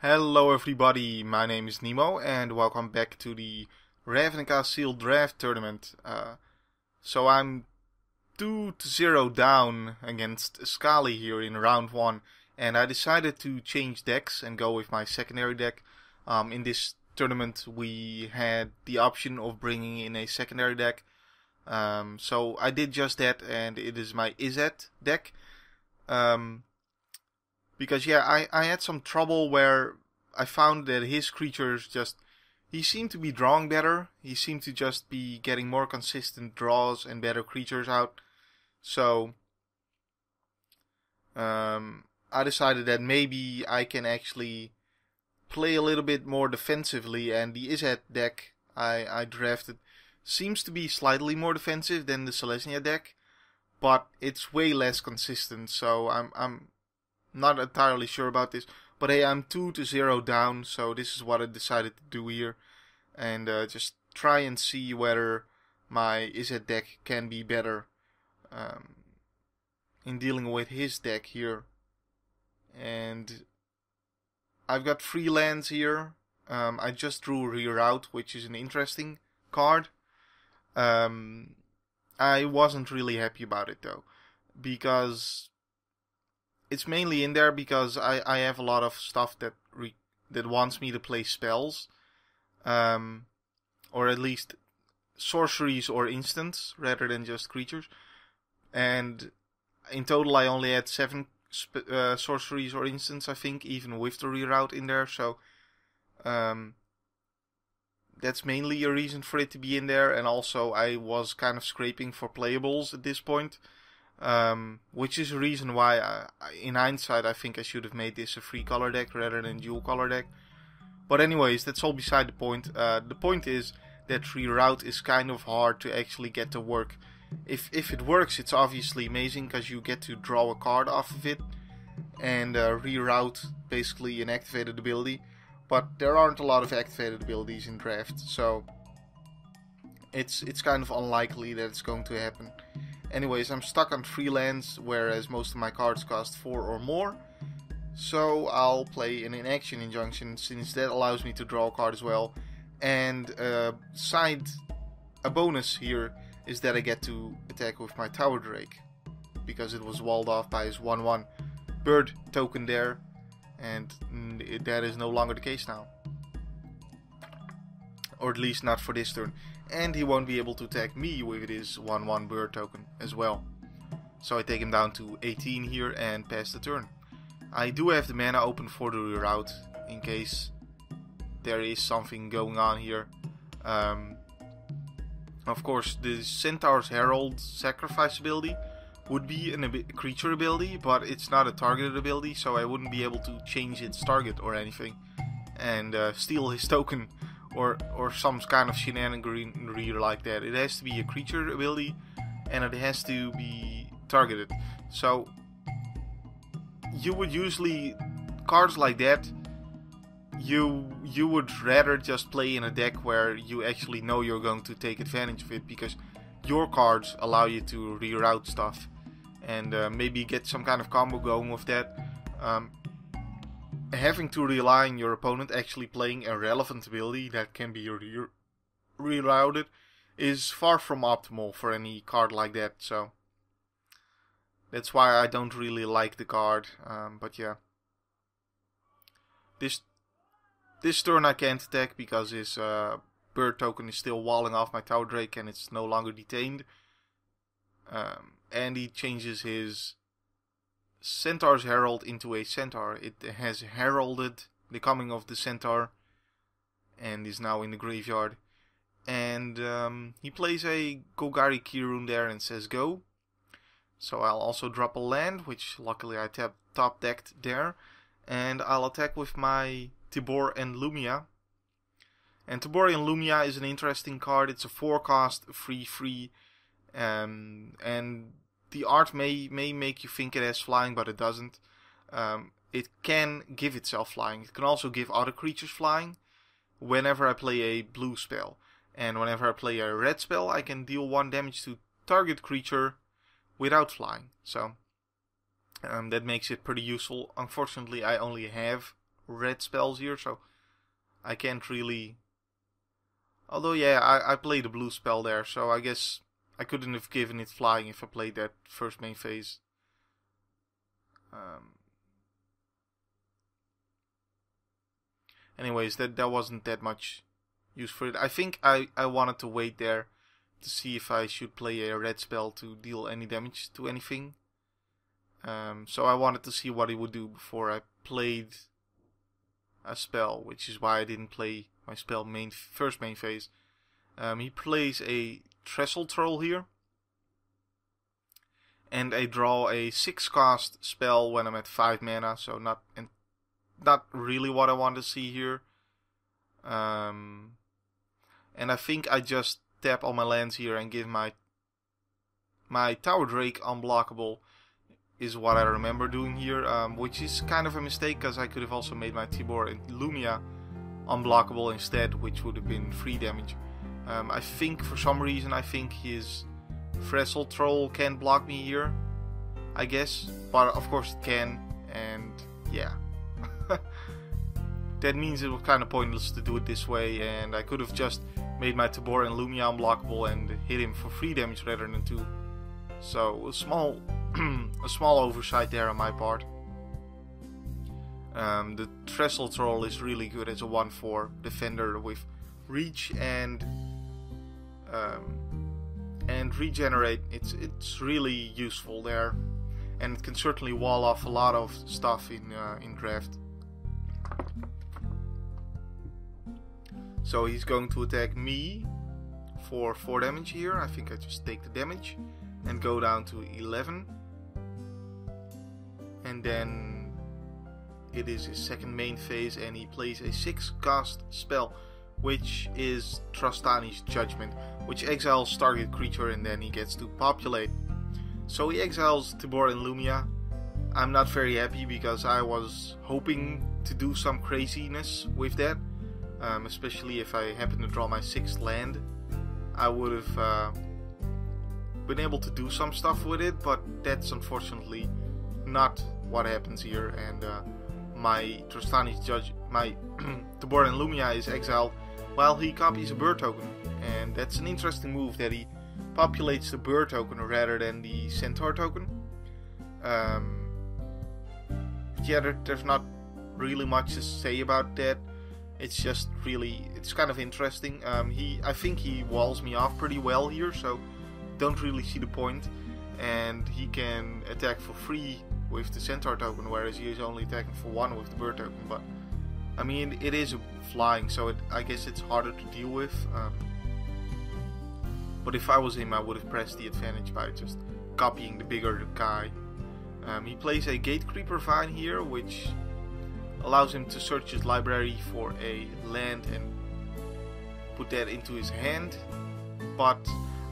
Hello everybody, my name is Nemo and welcome back to the Ravnica Sealed Draft Tournament. So I'm 2-0 down against Skcali here in round 1 and I decided to change decks and go with my secondary deck. In this tournament we had the option of bringing in a secondary deck. So I did just that and it is my Izzet deck. Because I had some trouble where I found that his creatures he seemed to be drawing better. He seemed to just be getting more consistent draws and better creatures out. So I decided that maybe I can actually play a little bit more defensively, and the Izzet deck I drafted seems to be slightly more defensive than the Selesnya deck, but it's way less consistent, so I'm not entirely sure about this, but hey, I'm 2-0 down, so this is what I decided to do here, and just try and see whether my Izzet deck can be better in dealing with his deck here. And I've got 3 lands here. I just drew Reroute, which is an interesting card. I wasn't really happy about it though, because it's mainly in there because I have a lot of stuff that wants me to play spells, or at least sorceries or instants rather than just creatures. And in total, I only had 7 sorceries or instants, I think, even with the reroute in there. So that's mainly a reason for it to be in there. And also, I was kind of scraping for playables at this point. Which is a reason why, in hindsight, I think I should have made this a 3-color deck rather than dual color deck. But anyways, that's all beside the point. The point is that reroute is kind of hard to actually get to work. If it works, it's obviously amazing because you get to draw a card off of it and reroute basically an activated ability. But there aren't a lot of activated abilities in draft, so it's kind of unlikely that it's going to happen. Anyways, I'm stuck on 3 lands, whereas most of my cards cost 4 or more. So I'll play an Inaction Injunction, since that allows me to draw a card as well. And a bonus here is that I get to attack with my Tower Drake, because it was walled off by his 1/1 bird token there, and that is no longer the case now. Or at least not for this turn. And he won't be able to attack me with his 1/1 bird token as well. So I take him down to 18 here and pass the turn. I do have the mana open for the reroute in case there is something going on here. Of course, the Centaur's Herald sacrifice ability would be a creature ability, but it's not a targeted ability, so I wouldn't be able to change its target or anything and steal his token. Or some kind of shenanigan like that. It has to be a creature ability, and it has to be targeted. So you would usually, cards like that, you would rather just play in a deck where you actually know you're going to take advantage of it, because your cards allow you to reroute stuff and maybe get some kind of combo going with that. Having to rely on your opponent actually playing a relevant ability that can be rerouted is far from optimal for any card like that, so that's why I don't really like the card. But yeah, this turn I can't attack because his bird token is still walling off my Tower Drake and it's no longer detained. And he changes his Centaur's Herald into a Centaur. It has heralded the coming of the Centaur and is now in the graveyard. And he plays a Golgari Kirun there and says go. So I'll also drop a land, which luckily I top decked there. And I'll attack with my Tibor and Lumia. And Tibor and Lumia is an interesting card. It's a 4-cost 3/3. And the art may make you think it has flying, but it doesn't. It can give itself flying. It can also give other creatures flying whenever I play a blue spell. And whenever I play a red spell, I can deal 1 damage to target creature without flying. So that makes it pretty useful. Unfortunately, I only have red spells here, so I can't really... Although, yeah, I played a blue spell there, so I guess I couldn't have given it flying if I played that first main phase. Anyways, that wasn't that much use for it. I think I wanted to wait there to see if I should play a red spell to deal any damage to anything. So I wanted to see what he would do before I played a spell, which is why I didn't play my spell first main phase. He plays a Trestle Troll here. And I draw a 6-cost spell when I'm at 5 mana, so not really what I want to see here. And I think I just tap all my lands here and give my Tower Drake unblockable, is what I remember doing here, which is kind of a mistake, because I could have also made my Tibor and Lumia unblockable instead, which would have been free damage. I think for some reason his Trestle Troll can't block me here, I guess, but of course it can, and yeah. That means it was kind of pointless to do it this way, and I could have just made my Tibor and Lumia unblockable and hit him for free damage rather than 2. So a small oversight there on my part. The Trestle Troll is really good as a 1/4 defender with reach and regenerate. It's really useful there, and it can certainly wall off a lot of stuff in draft. So he's going to attack me for 4 damage here. I think I just take the damage and go down to 11. And then it is his second main phase, and he plays a 6-cost spell, which is Trostani's Judgment, which exiles target creature and then he gets to populate. So he exiles Tibor and Lumia. I'm not very happy because I was hoping to do some craziness with that. Especially if I happen to draw my 6th land, I would have been able to do some stuff with it, but that's unfortunately not what happens here. And my Trostani's my Tibor and Lumia is exiled while he copies a bird token, and that's an interesting move that he populates the bird token rather than the centaur token. Yeah, there's not really much to say about that. It's just really, it's kind of interesting. I think he walls me off pretty well here, so don't really see the point. And he can attack for free with the centaur token, whereas he is only attacking for 1 with the bird token. But I mean, it is a flying, so I guess it's harder to deal with. But if I was him, I would have pressed the advantage by just copying the bigger guy. He plays a Gate Creeper Vine here, which allows him to search his library for a land and put that into his hand. But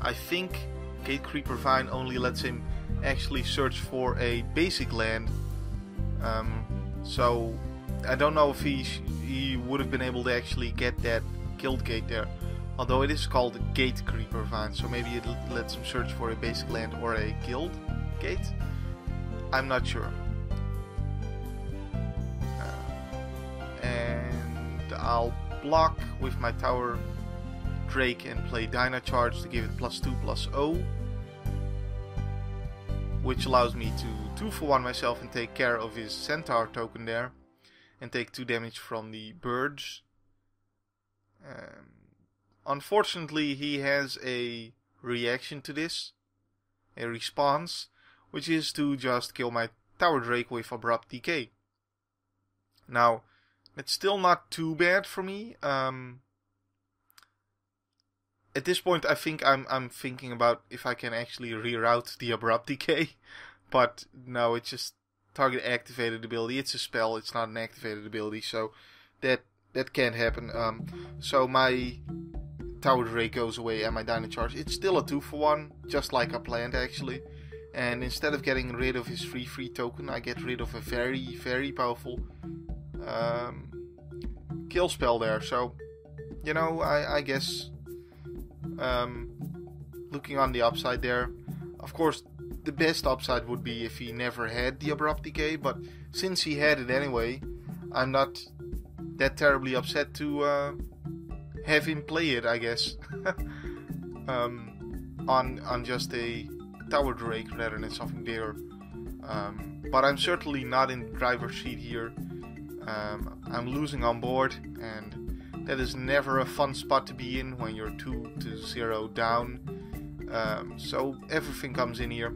I think Gate Creeper Vine only lets him actually search for a basic land. So I don't know if he would have been able to actually get that guild gate there. Although it is called a Gate Creeper Vine, so maybe it lets him search for a basic land or a guild gate. I'm not sure. And I'll block with my Tower Drake and play Dyna Charge to give it +2/+0, which allows me to 2-for-1 myself and take care of his Centaur token there and take 2 damage from the birds. Unfortunately, he has a reaction to this, a response, which is to just kill my Tower Drake with Abrupt Decay. Now, it's still not too bad for me. At this point, I think I'm thinking about if I can actually reroute the Abrupt Decay, but no, it's just target activated ability. It's a spell, it's not an activated ability, so that can't happen. So my Tower Drake goes away and my Dyna Charge. It's still a 2-for-1, just like I planned actually. And instead of getting rid of his free token, I get rid of a very, very powerful kill spell there. So, you know, I guess looking on the upside there, of course, the best upside would be if he never had the Abrupt Decay, but since he had it anyway, I'm not that terribly upset to have him play it, I guess. On just a tower drake rather than something bigger. But I'm certainly not in the driver's seat here. I'm losing on board, and that is never a fun spot to be in when you're 2-0 down. So everything comes in here.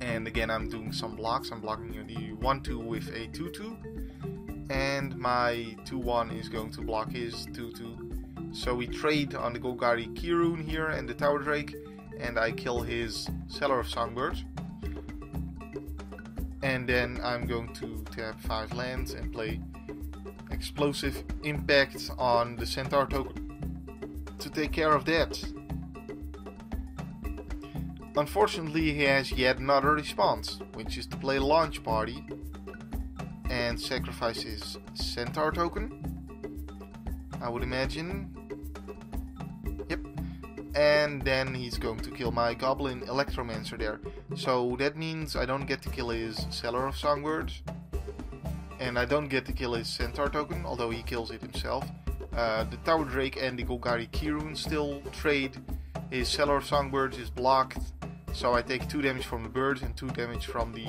And again, I'm doing some blocks. I'm blocking the 1-2 with a 2-2. And my 2-1 is going to block his 2-2. So we trade on the Golgari Kirun here and the Tower Drake. And I kill his Seller of Songbirds. And then I'm going to tap 5 lands and play Explosive Impact on the Centaur token to take care of that. Unfortunately, he has yet another response, which is to play Launch Party and sacrifice his Centaur token, I would imagine. Yep. And then he's going to kill my Goblin Electromancer there. So that means I don't get to kill his Seller of Songbirds. And I don't get to kill his Centaur token, although he kills it himself. The Tower Drake and the Golgari Kirun still trade. His Seller of Songbirds is blocked. So I take 2 damage from the birds and 2 damage from the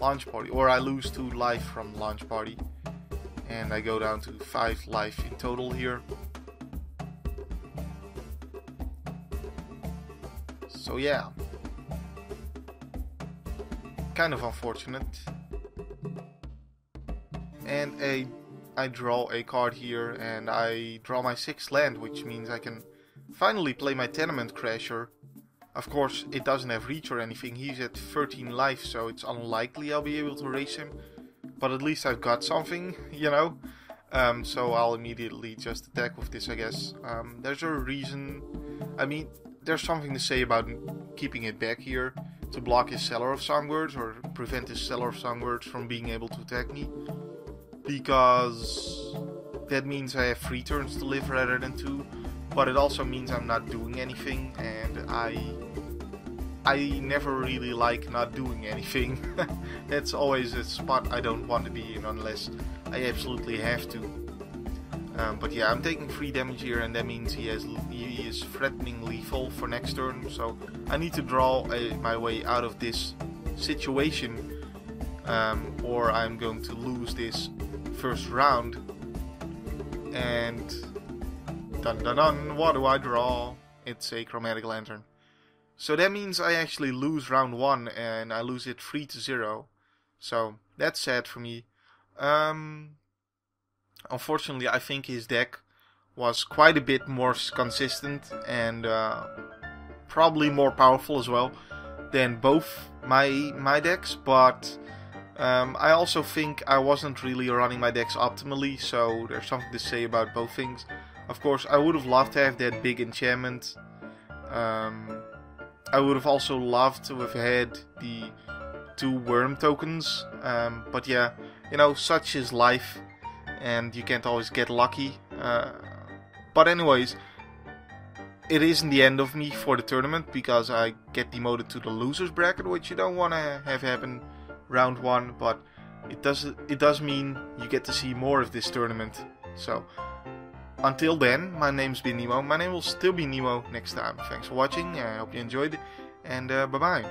Launch Party. Or I lose 2 life from Launch Party. And I go down to 5 life in total here. So yeah. Kind of unfortunate. And I draw a card here and I draw my 6th land, which means I can finally play my Tenement Crasher. Of course, it doesn't have reach or anything. He's at 13 life, so it's unlikely I'll be able to race him. But at least I've got something, you know. So I'll immediately just attack with this, I guess. There's a reason. I mean, there's something to say about keeping it back here to block his Seller of Songbirds or prevent his Seller of Songbirds from being able to attack me. Because that means I have 3 turns to live rather than 2. But it also means I'm not doing anything, and I never really like not doing anything. That's always a spot I don't want to be in unless I absolutely have to. But yeah, I'm taking 3 damage here, and that means he is threatening lethal for next turn. So I need to draw my way out of this situation, or I'm going to lose this first round. And dun dun dun, what do I draw? It's a Chromatic Lantern. So that means I actually lose round 1 and I lose it 3-0. So that's sad for me. Unfortunately, I think his deck was quite a bit more consistent and probably more powerful as well than both my decks, but I also think I wasn't really running my decks optimally, so there's something to say about both things. Of course, I would have loved to have that big enchantment. I would have also loved to have had the 2 worm tokens, but yeah, you know, such is life, and you can't always get lucky. But anyways, it isn't the end of me for the tournament, because I get demoted to the losers bracket, which you don't want to have happen round 1, but it does mean you get to see more of this tournament. So until then, my name's been Nemo. My name will still be Nemo next time. Thanks for watching. I hope you enjoyed, and bye bye.